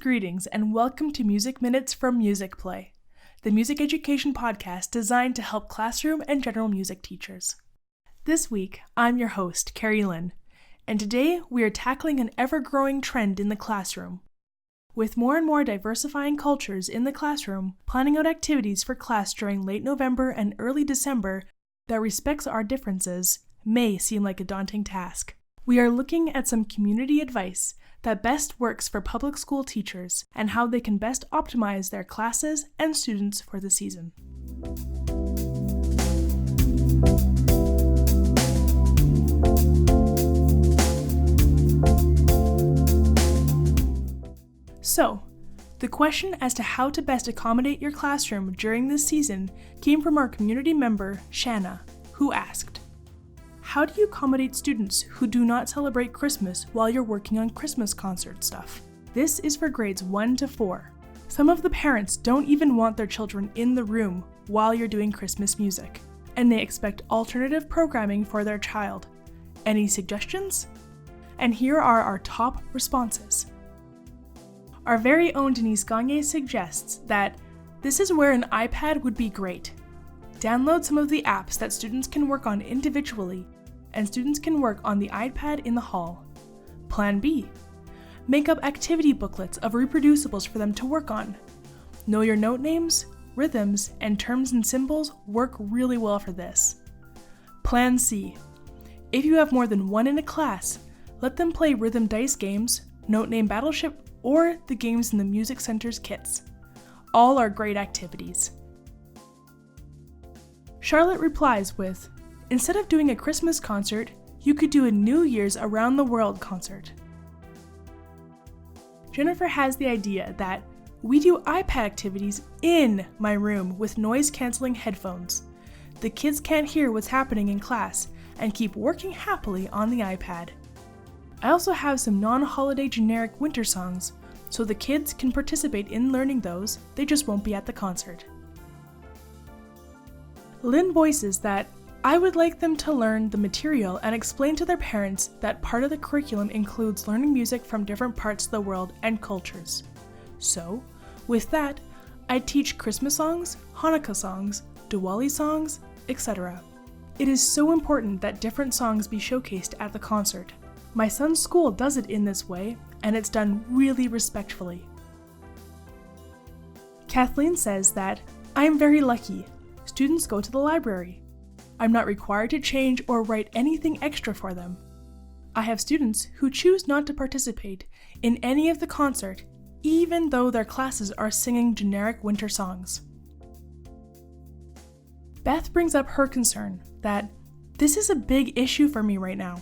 greetings and welcome to Music Minutes from Musicplay, the music education podcast designed to help classroom and general music teachers. This week, I'm your host, Carrie Lynn, and today we are tackling an ever-growing trend in the classroom. With more and more diversifying cultures in the classroom, planning out activities for class during late November and early December that respects our differences may seem like a daunting task. We are looking at some community advice that best works for public school teachers and how they can best optimize their classes and students for the season. So, the question as to how to best accommodate your classroom during this season came from our community member, Shanna, who asked, how do you accommodate students who do not celebrate Christmas while you're working on Christmas concert stuff? This is for grades 1 to 4. Some of the parents don't even want their children in the room while you're doing Christmas music, and they expect alternative programming for their child. Any suggestions? And here are our top responses. Our very own Denise Gagne suggests that this is where an iPad would be great. Download some of the apps that students can work on individually, and students can work on the iPad in the hall. Plan B. Make up activity booklets of reproducibles for them to work on. Know your note names, rhythms, and terms and symbols work really well for this. Plan C. If you have more than one in a class, let them play rhythm dice games, note name battleship, or the games in the Music Center's kits. All are great activities. Charlotte replies with, instead of doing a Christmas concert, you could do a New Year's Around the World concert. Jennifer has the idea that we do iPad activities in my room with noise-canceling headphones. The kids can't hear what's happening in class and keep working happily on the iPad. I also have some non-holiday generic winter songs, so the kids can participate in learning those, they just won't be at the concert. Lynn voices that I would like them to learn the material and explain to their parents that part of the curriculum includes learning music from different parts of the world and cultures. So, with that, I teach Christmas songs, Hanukkah songs, Diwali songs, etc. It is so important that different songs be showcased at the concert. My son's school does it in this way, and it's done really respectfully. Kathleen says that I am very lucky. Students go to the library. I'm not required to change or write anything extra for them. I have students who choose not to participate in any of the concert, even though their classes are singing generic winter songs. Beth brings up her concern that this is a big issue for me right now.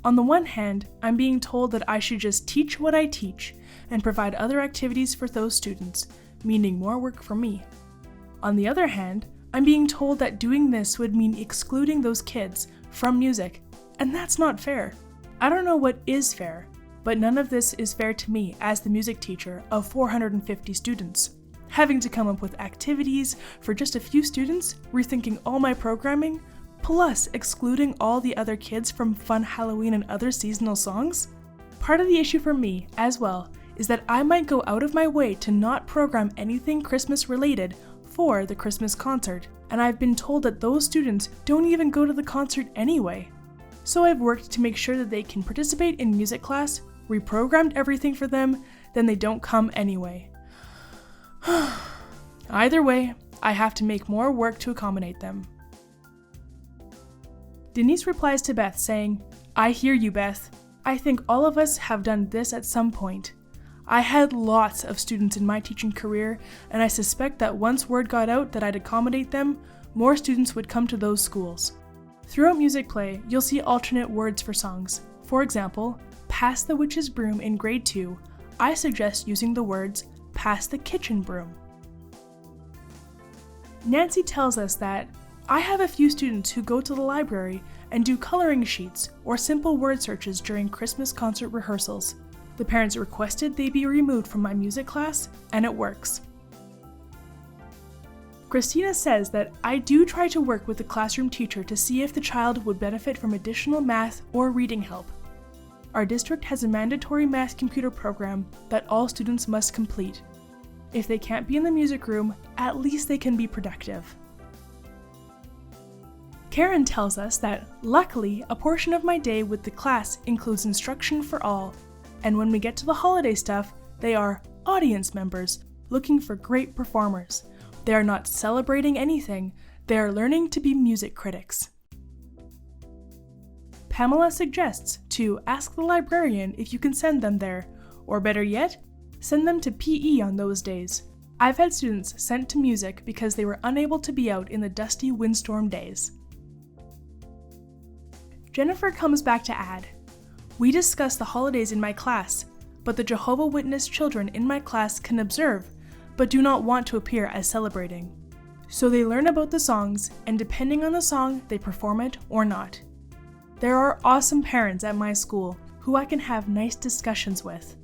On the one hand, I'm being told that I should just teach what I teach and provide other activities for those students, meaning more work for me. On the other hand, I'm being told that doing this would mean excluding those kids from music, and that's not fair. I don't know what is fair, but none of this is fair to me as the music teacher of 450 students. Having to come up with activities for just a few students, rethinking all my programming, plus excluding all the other kids from fun Halloween and other seasonal songs? Part of the issue for me, as well, is that I might go out of my way to not program anything Christmas related for the Christmas concert, and I've been told that those students don't even go to the concert anyway. So I've worked to make sure that they can participate in music class, reprogrammed everything for them, then they don't come anyway. Either way, I have to make more work to accommodate them. Denise replies to Beth saying, I hear you, Beth. I think all of us have done this at some point. I had lots of students in my teaching career, and I suspect that once word got out that I'd accommodate them, more students would come to those schools. Throughout Musicplay, you'll see alternate words for songs. For example, pass the witch's broom in grade 2, I suggest using the words pass the kitchen broom. Nancy tells us that I have a few students who go to the library and do coloring sheets or simple word searches during Christmas concert rehearsals. The parents requested they be removed from my music class, and it works. Christina says that I do try to work with the classroom teacher to see if the child would benefit from additional math or reading help. our district has a mandatory math computer program that all students must complete. If they can't be in the music room, at least they can be productive. Karen tells us that, luckily, a portion of my day with the class includes instruction for all, and when we get to the holiday stuff, they are audience members looking for great performers. They are not celebrating anything, they are learning to be music critics. Pamela suggests to ask the librarian if you can send them there, or better yet, send them to PE on those days. I've had students sent to music because they were unable to be out in the dusty windstorm days. Jennifer comes back to add, "We discuss the holidays in my class, but the Jehovah Witness children in my class can observe, but do not want to appear as celebrating. So they learn about the songs, and depending on the song, they perform it or not. There are awesome parents at my school who I can have nice discussions with.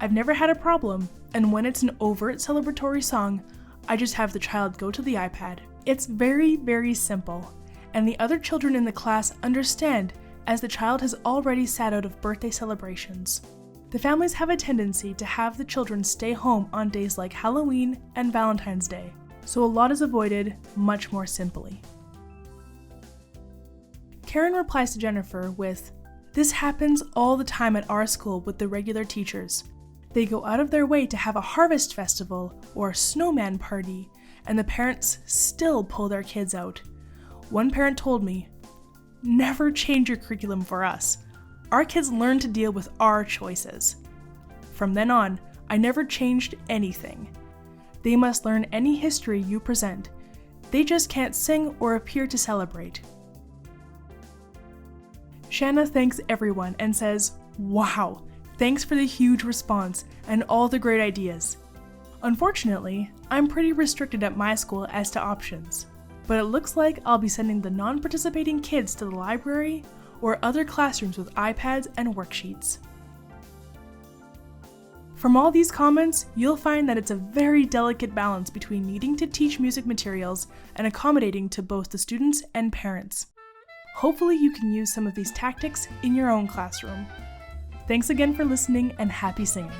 I've never had a problem, and when it's an overt celebratory song, I just have the child go to the iPad. It's very, very simple. And the other children in the class understand as the child has already sat out of birthday celebrations. The families have a tendency to have the children stay home on days like Halloween and Valentine's Day, so a lot is avoided much more simply." Karen replies to Jennifer with, "This happens all the time at our school with the regular teachers. They go out of their way to have a harvest festival or snowman party, and the parents still pull their kids out. One parent told me, 'Never change your curriculum for us. Our kids learn to deal with our choices.' From then on, I never changed anything. They must learn any history you present. They just can't sing or appear to celebrate." Shanna thanks everyone and says, "Wow, thanks for the huge response and all the great ideas. Unfortunately, I'm pretty restricted at my school as to options. But it looks like I'll be sending the non-participating kids to the library or other classrooms with iPads and worksheets." From all these comments, you'll find that it's a very delicate balance between needing to teach music materials and accommodating to both the students and parents. Hopefully you can use some of these tactics in your own classroom. Thanks again for listening and happy singing.